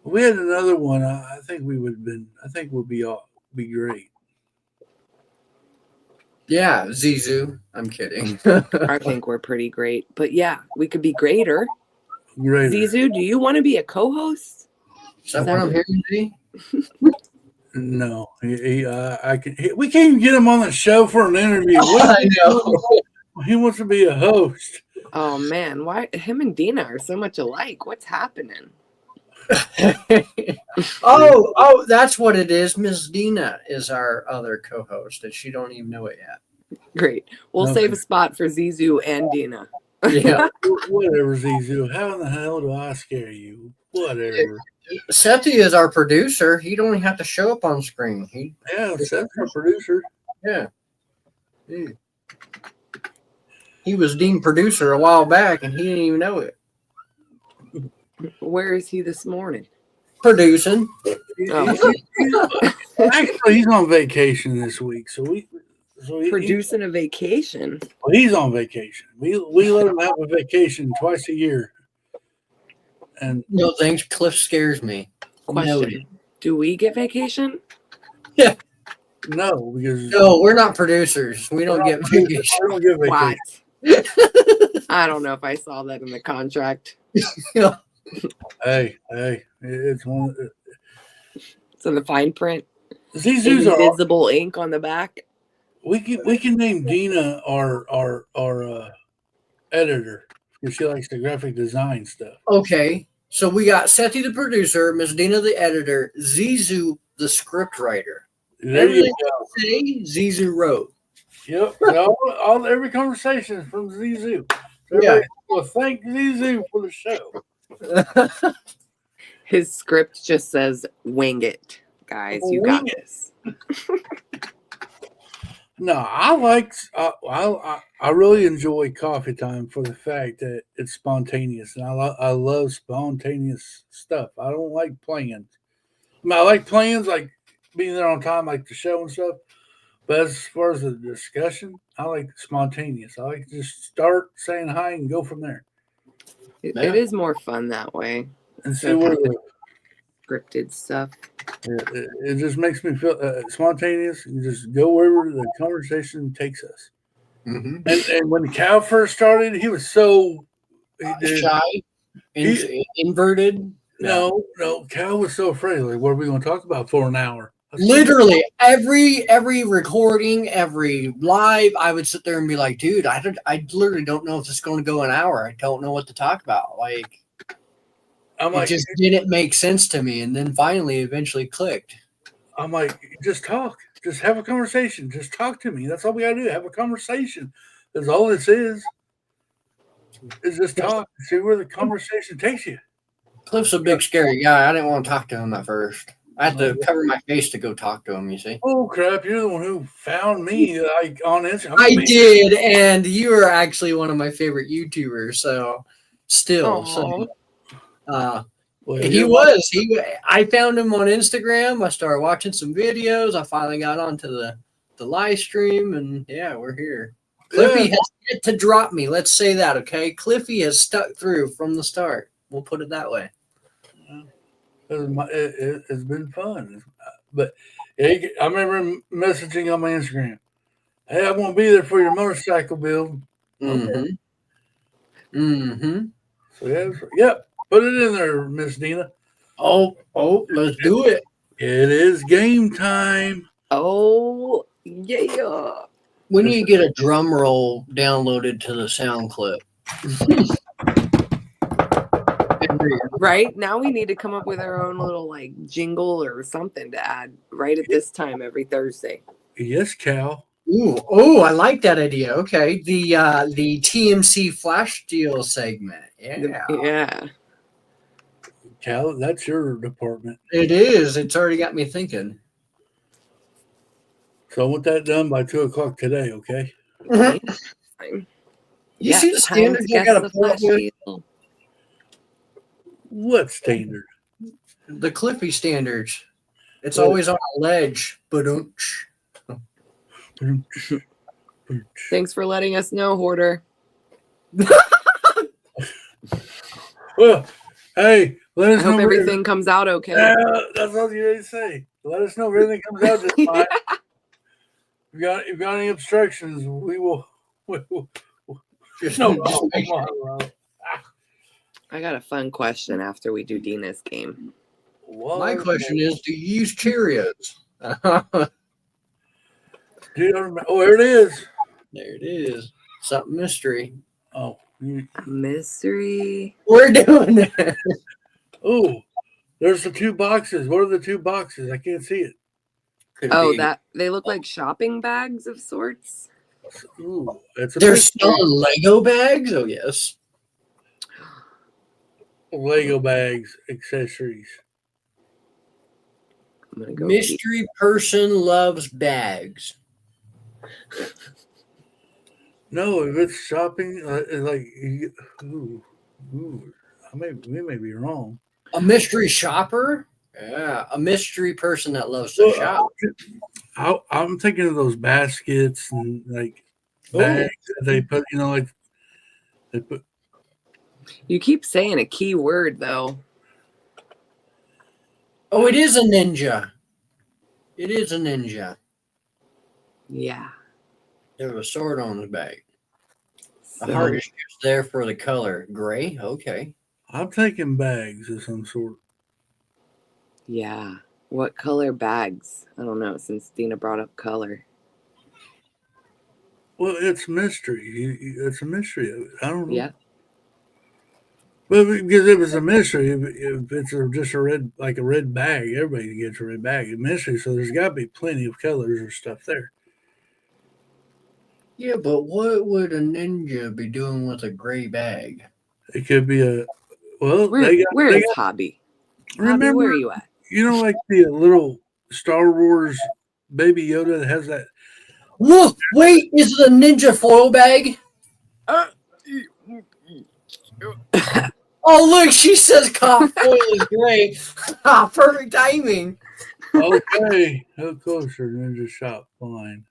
If we had another one, I think we would have been. I think we'll be great. Yeah, Zizou. I'm kidding. I think we're pretty great. But yeah, we could be greater. Greater. Zizou, do you want to be a co-host? Is that what I'm hearing, Z? No, I can. We can't even get him on the show for an interview. I know. He wants to be a host. Oh man, why him and Dina are so much alike? What's happening? oh, that's what it is. Miss Dina is our other co-host, and she don't even know it yet. Great. We'll Okay. save a spot for Zizou and Dina. Yeah. Whatever, Zizou. How in the hell do I scare you? Whatever. Seti is our producer. He don't even have to show up on screen. Yeah, Seth's our producer. Yeah. He was deemed producer a while back, and he didn't even know it. Where is he this morning? Producing. Oh. Actually, he's on vacation this week, so Producing a vacation. he's on vacation. We let him have a vacation twice a year. And No thanks. Cliff scares me. Question. Noted. Do we get vacation? no, because No, we're not producers. We don't get vacation. we don't get What? vacation. I don't know if I saw that in the contract. Hey, it's one. It's in the fine print. Zizou's our. Invisible ink on the back. We can name Dina our editor because she likes the graphic design stuff. Okay. So we got Seti the producer, Miss Dina the editor, Zizou the script writer. There Everything you go. I say, Zizou wrote. Yep. Every conversation is from Zizou. Yeah. Well, thank Zizou for the show. His script just says, wing it, guys. You got Wing it. this. No, I really enjoy coffee time for the fact that it's spontaneous, and I love spontaneous stuff. I don't like plans. I mean, I like plans, like being there on time, like the show and stuff. But as far as the discussion, I like spontaneous. I like to just start saying hi and go from there. It Yeah. is more fun that way. And see where Scripted stuff. it just makes me feel spontaneous. And just go wherever the conversation takes us. Mm-hmm. And when Cal first started, he was so Shy, inverted. No, Cal was so afraid. Like, what are we going to talk about for an hour? Literally every recording, every live, I would sit there and be like, dude, I literally don't know if it's going to go an hour. I don't know what to talk about. Like, I'm it like, just didn't make sense to me. And then finally, eventually clicked. I'm like, just talk. Just have a conversation. Just talk to me. That's all we got to do. Have a conversation. That's all this is just talk. See where the conversation takes you. Cliff's a big, scary guy. I didn't want to talk to him at first. I had to cover my face to go talk to him, you see. Oh, crap. You're the one who found me like on Instagram. I did, and you are actually one of my favorite YouTubers, so still. So, Well, he was. I found him on Instagram. I started watching some videos. I finally got onto the live stream, and yeah, we're here. Cliffy has yet to drop me. Let's say that, okay? Cliffy has stuck through from the start. We'll put it that way. It's been fun. But I remember messaging on my Instagram, hey, I won't be there for your motorcycle build. Mm-hmm. Mm-hmm. So, yep. Put it in there, Miss Dina. Oh, let's do it. It is game time. Oh, yeah. We need to get a drum roll downloaded to the sound clip. Right? Now we need to come up with our own little like jingle or something to add right at this time every Thursday. Yes, Cal. Ooh, I like that idea. Okay. The TMC Flash Deal segment. Yeah. Yeah. Cal, that's your department. It is. It's already got me thinking. So I want that done by 2:00 today, okay? Fine. You see the time standards to I guess got the to pull up flash with? deal. What standard? The Clippy standards. It's What? always on a ledge. But Thanks for letting us know, Hoarder. Well, hey, let I us know. hope everything comes out okay. Yeah, that's what you ready to say. Let us know if everything comes out just fine. If you got any obstructions, we will. No problem. I got a fun question after we do Dina's game. My question is, do you use Cheerios? Dude, oh, there it is. There it is. Something mystery. Oh, A mystery. We're doing that. oh, there's the two boxes. What are the two boxes? I can't see it. Could Oh, be. that they look like shopping bags of sorts. Ooh, it's a They're mystery. selling Lego bags? Oh, yes. Lego bags, accessories. I'm gonna go Mystery person loves bags. No, if it's shopping, it's like, we may be wrong. A mystery shopper? Yeah, a mystery person that loves to shop. I'm thinking of those baskets and like Oh. bags that they put, like they put. You keep saying a key word though. Oh, it is a ninja. It is a ninja. Yeah. There's a sword on the bag. The So, heart is just there for the color. Gray? Okay. I'm taking bags of some sort. yeah. What color bags? I don't know. Since Dina brought up color. Well, it's mystery. It's a mystery. I don't know. Yeah. Well, because if it's a mystery, if it's just a red bag, everybody gets a red bag. It's mystery, so there's got to be plenty of colors or stuff there. Yeah, but what would a ninja be doing with a gray bag? It could be well. Where is Hobby? Remember, Hobby, where are you at? Like the little Star Wars Baby Yoda that has that. Look, wait, is it a ninja foil bag? Oh, look, she says cop foil is gray. Perfect timing. Okay, how closer ninja shop line.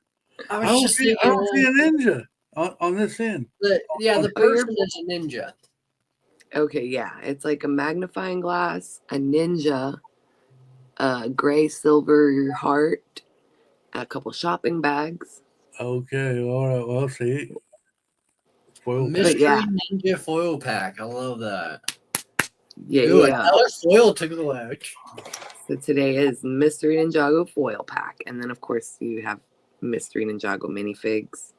I I was don't just see a thinking, ninja on this end. the Oh, person is a ninja. Okay, yeah. It's like a magnifying glass, a ninja, a gray silver heart, a couple shopping bags. Okay, all right. Well, see. Foil Mystery yeah. ninja foil pack. I love that. Yeah, Ooh, yeah. another foil took the ledge. So today is Mystery Ninjago foil pack. And then, of course, you have Mystery Ninjago minifigs.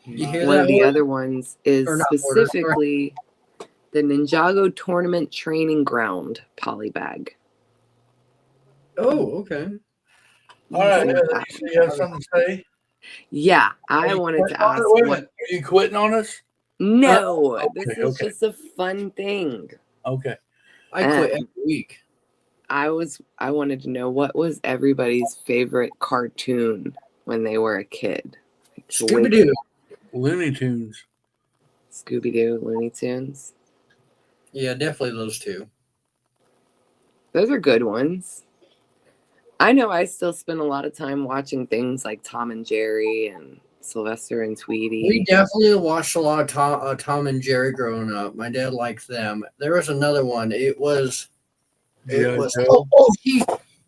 You hear One that? of the Hoarder? other ones is Or not Hoarder, sorry. specifically the Ninjago Tournament Training Ground polybag. Oh, okay. All right, See Heather, that you have something to say? Yeah, I wanted to ask Wait a what. minute. Are you quitting on us? No, Okay, this is just a fun thing. Okay. I quit every week. I wanted to know what was everybody's favorite cartoon when they were a kid. Scooby Doo. Looney Tunes. Scooby Doo, Looney Tunes. Yeah, definitely those two. Those are good ones. I know I still spend a lot of time watching things like Tom and Jerry and Sylvester and Tweety. We definitely watched a lot of Tom and Jerry growing up. My dad liked them. There was another one. It was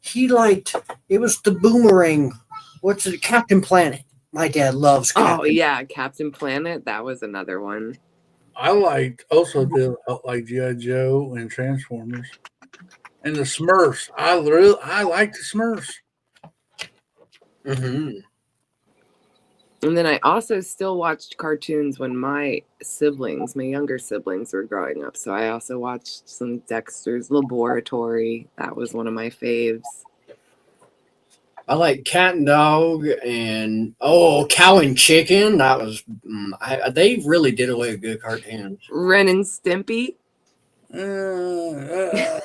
he liked it was the Boomerang. What's it? Captain Planet. My dad loves Captain. Oh yeah, Captain Planet. That was another one. I liked also did like G.I. Joe and Transformers. And the Smurfs. I like the Smurfs. Mm-hmm. And then I also still watched cartoons when my younger siblings were growing up. So I also watched some Dexter's Laboratory. That was one of my faves. I like Cat and Dog and Cow and Chicken. That was they really did away with good cartoons. Ren and Stimpy. Rocco's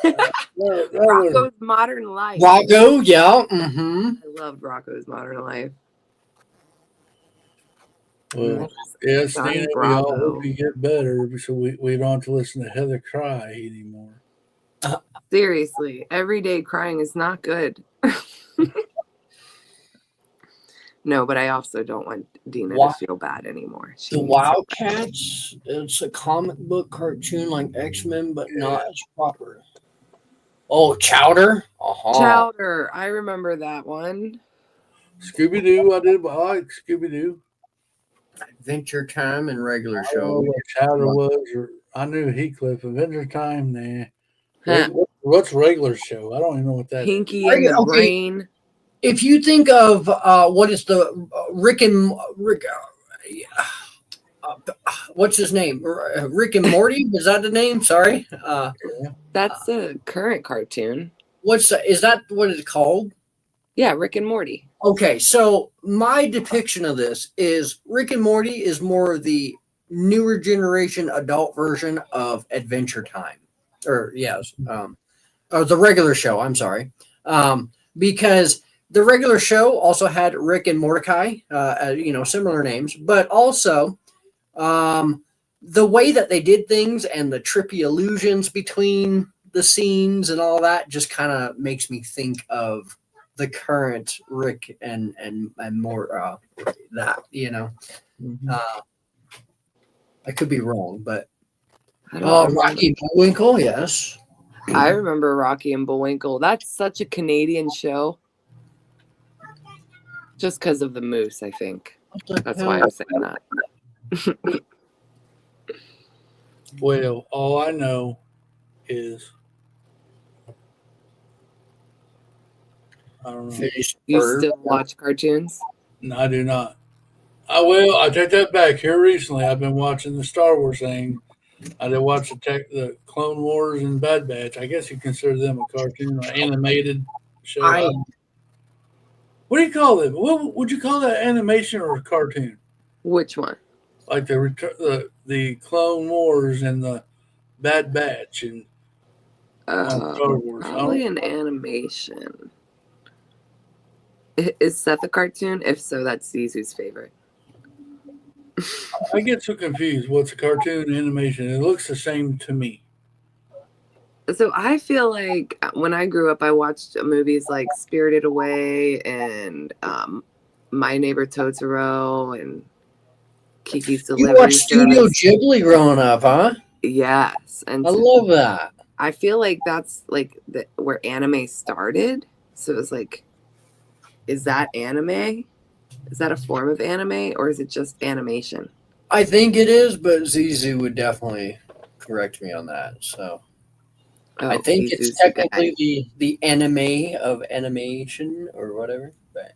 Rocco's Modern Life. Rocco, yeah. Mm-hmm. I loved Rocco's Modern Life. Well, It's yes, on Nina, we all Bravo. hope you get better so we don't have to listen to Heather cry anymore. Seriously, everyday crying is not good. No, but I also don't want Dina Why? to feel bad anymore. She The needs to. Wildcats, it's a comic book cartoon like X-Men, but not as proper. Oh, Chowder? Uh-huh. Chowder. I remember that one. Scooby Doo, I like Scooby Doo. Adventure Time and regular I don't know show. what Chowder was, or I knew Heathcliff. Adventure Time, nah. Huh. What's regular show? I don't even know what that is. Pinky and the Okay, Brain. if you think of what is the Rick and Rick, what's his name? Rick and Morty? Is that the name? Sorry. That's a current cartoon. Is that what it's called? Yeah, Rick and Morty. Okay, so my depiction of this is Rick and Morty is more of the newer generation adult version of Adventure Time, or yes, or the regular show. I'm sorry, because the regular show also had Rick and Mordecai, similar names, but also the way that they did things and the trippy illusions between the scenes and all that just kind of makes me think of the current Rick and more that I could be wrong, but I don't remember. Rocky and Bullwinkle, yes. I remember Rocky and Bullwinkle. That's such a Canadian show. Just because of the moose, I think. That's why I'm saying that. Well, all I know is I don't know. You still watch cartoons? No, I do not. I take that back. Here recently, I've been watching the Star Wars thing. I did watch the Clone Wars and Bad Batch. I guess you consider them a cartoon or animated show. What do you call them? What would you call that, animation or a cartoon? Which one? Like the Clone Wars and the Bad Batch and Star Wars. Probably an animation. Is Seth a cartoon? If so, that's Zizou's favorite. I get so confused. What's a cartoon animation? It looks the same to me. So I feel like when I grew up, I watched movies like Spirited Away and My Neighbor Totoro and Kiki's Delivery You watched Studio Service. Ghibli growing up, huh? Yes, and I love that. I feel like that's like where anime started. So it's like, is that anime? Is that a form of anime or is it just animation? I think it is, but Zizou would definitely correct me on that. So I think Zizou's it's technically the anime of animation or whatever. But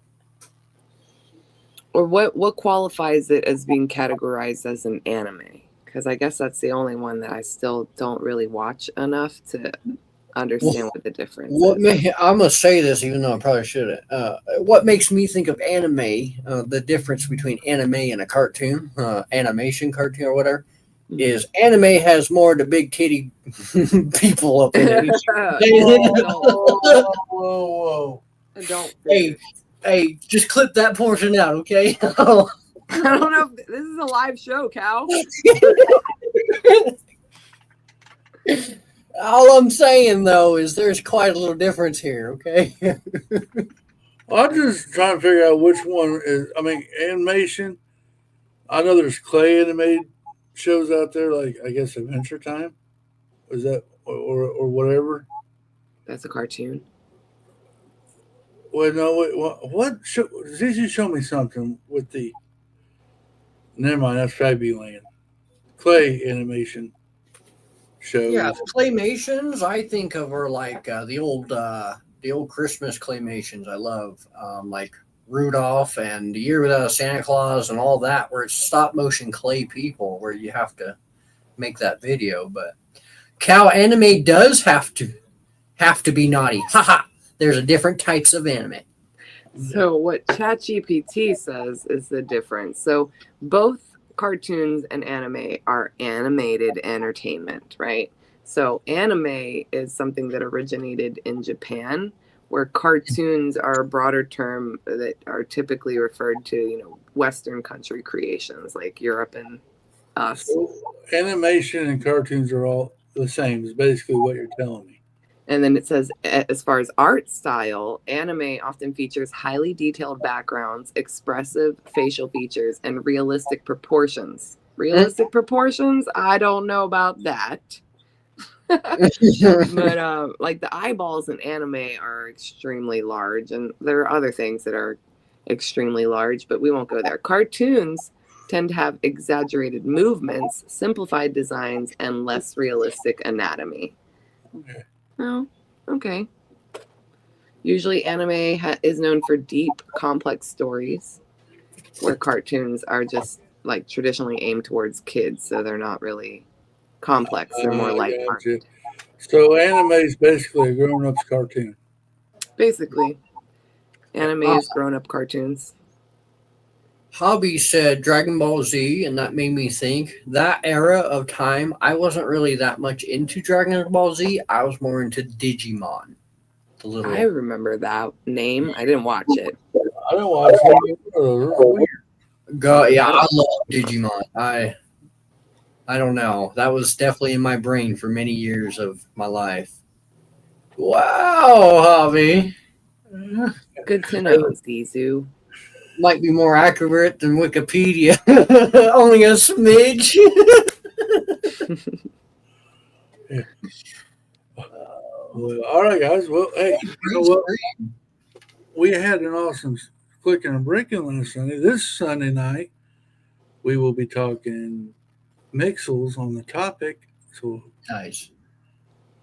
or what qualifies it as being categorized as an anime? Because I guess that's the only one that I still don't really watch enough to understand what the difference is. I'm gonna say this, even though I probably shouldn't. What makes me think of anime, the difference between anime and a cartoon, animation cartoon or whatever, is anime has more of the big titty people up in it. Whoa. Don't. Hey, just clip that portion out, okay? I don't know. This is a live show, Cal. All I'm saying though is there's quite a little difference here, okay? I'm just trying to figure out which one is. I mean, animation. I know there's clay animated shows out there, like I guess Adventure Time. Is that or whatever? That's a cartoon. Well, no. What? Zizi show me something with the. Never mind. That's Fabuland. Clay animation shows. Yeah, claymations I think of are like the old Christmas claymations. I love like Rudolph and The Year Without a Santa Claus and all that, where it's stop motion clay people, where you have to make that video. But cow anime does have to be naughty. Haha. There's a different types of anime. So what ChatGPT says is the difference. So both cartoons and anime are animated entertainment, right? So anime is something that originated in Japan, where cartoons are a broader term that are typically referred to, Western country creations like Europe and us. So animation and cartoons are all the same, is basically what you're telling me. And then it says, as far as art style, anime often features highly detailed backgrounds, expressive facial features, and realistic proportions. Realistic proportions? I don't know about that. But like the eyeballs in anime are extremely large, and there are other things that are extremely large, but we won't go there. Cartoons tend to have exaggerated movements, simplified designs, and less realistic anatomy. Okay. Oh, okay. Usually anime is known for deep, complex stories, where cartoons are just like traditionally aimed towards kids, so they're not really complex. They're more lighthearted. So anime is basically a grown-up's cartoon. Basically, anime is grown-up cartoons. Hobby said Dragon Ball Z, and that made me think that era of time. I wasn't really that much into Dragon Ball Z. I was more into Digimon. The little. I remember that name. I didn't watch it. I don't watch it. God, yeah, I love Digimon. I don't know. That was definitely in my brain for many years of my life. Wow, Hobby. Good to know, Zizu. Might be more accurate than Wikipedia. Only a smidge. Yeah. Well, all right, guys. Well, hey, you know what? We had an awesome Clicking and Bricken last Sunday. This Sunday night, we will be talking Mixels on the topic. So Nice.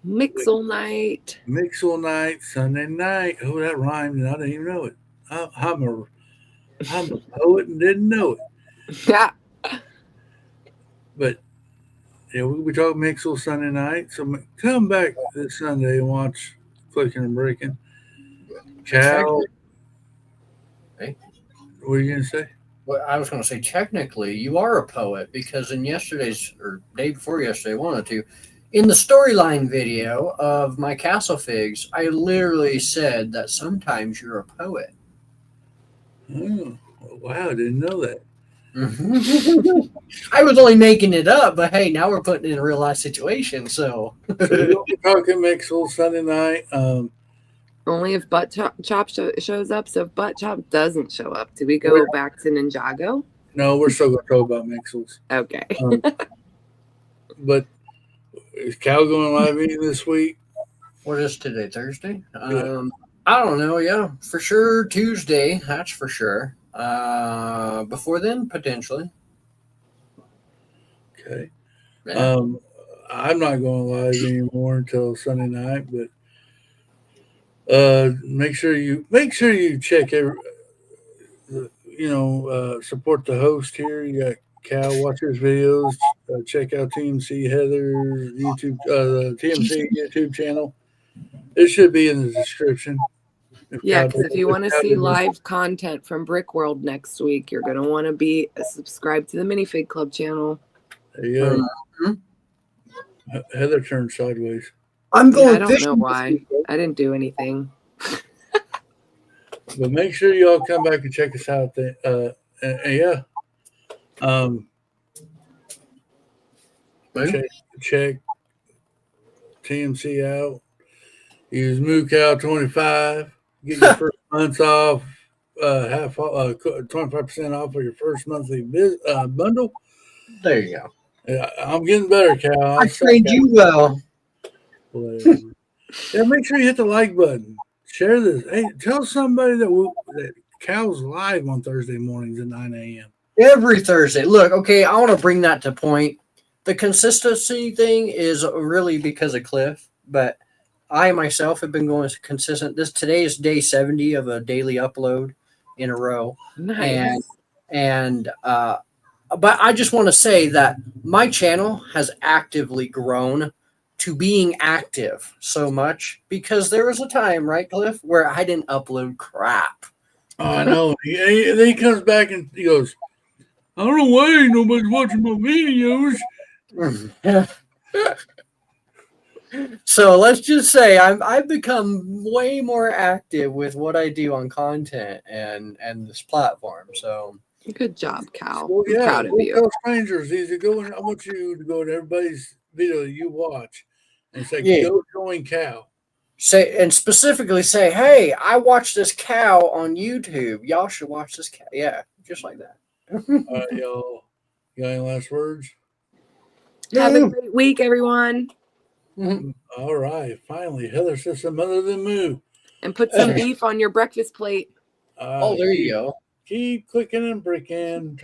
Mixel night. Mixel night, Sunday night. Oh, that rhymed, and I didn't even know it. I'm a poet and didn't know it. Yeah. But yeah, we'll be talking Mixel Sunday night. So come back this Sunday and watch Clicking and Bricken. Cal, Hey. what are you gonna say? Well, I was going to say, technically, you are a poet because in yesterday's or day before yesterday, one or two, in the storyline video of my Castle Figs, I literally said that sometimes you're a poet. Oh, wow, I didn't know that. I was only making it up, but hey, now we're putting it in a real life situation. So we'll be talking Mixel Sunday night. Only if Butt Chop shows up. So if Butt Chop doesn't show up, do we go back to Ninjago? No, we're still going to talk about Mixels. Okay. But is Cal going live any this week? what is today? Thursday? Yeah. I don't know. Yeah, for sure Tuesday. That's for sure. Before then, potentially. Okay. Yeah. I'm not going live anymore until Sunday night, but make sure you check support the host here. You got Cal, watch his videos, check out TMC Heather's YouTube, the TMC YouTube channel. It should be in the description. Yeah, because if you want to see live content from Brick World next week, you're going to want to be subscribed to the Minifig Club channel. There you go. Mm-hmm. Heather turned sideways. I'm going. I don't know why. I didn't do anything. But make sure you all come back and check us out. Check TMC out. Use MooCow25. Get your first month off. 25% off of your first monthly bundle. There you go. I'm getting better, Cal. I trained you well. Yeah, make sure you hit the like button. Share this. Hey, tell somebody that Cal's live on Thursday mornings at 9 a.m. Every Thursday. Look, okay, I want to bring that to point. The consistency thing is really because of Cliff, but I myself have been going consistent. Today is day 70 of a daily upload in a row. Nice. But I just want to say that my channel has actively grown to being active so much because there was a time, right, Cliff, where I didn't upload crap. Oh, I know. Then he comes back and he goes, I don't know why nobody's watching my videos. So let's just say I've become way more active with what I do on content and this platform. So Good job, Cal. Well, I'm yeah, proud of go you. tell strangers. Easy going. I want you to go to everybody's video that you watch and say, Yeah. "Go join Cal." Say and specifically say, "Hey, I watched this cow on YouTube. Y'all should watch this cow." Yeah, just like that. All right, y'all. You got any last words? Have a great week, everyone. All right. Finally, Heather says some other than moo. And put some beef on your breakfast plate. Oh, there you go. Keep clicking and bricking.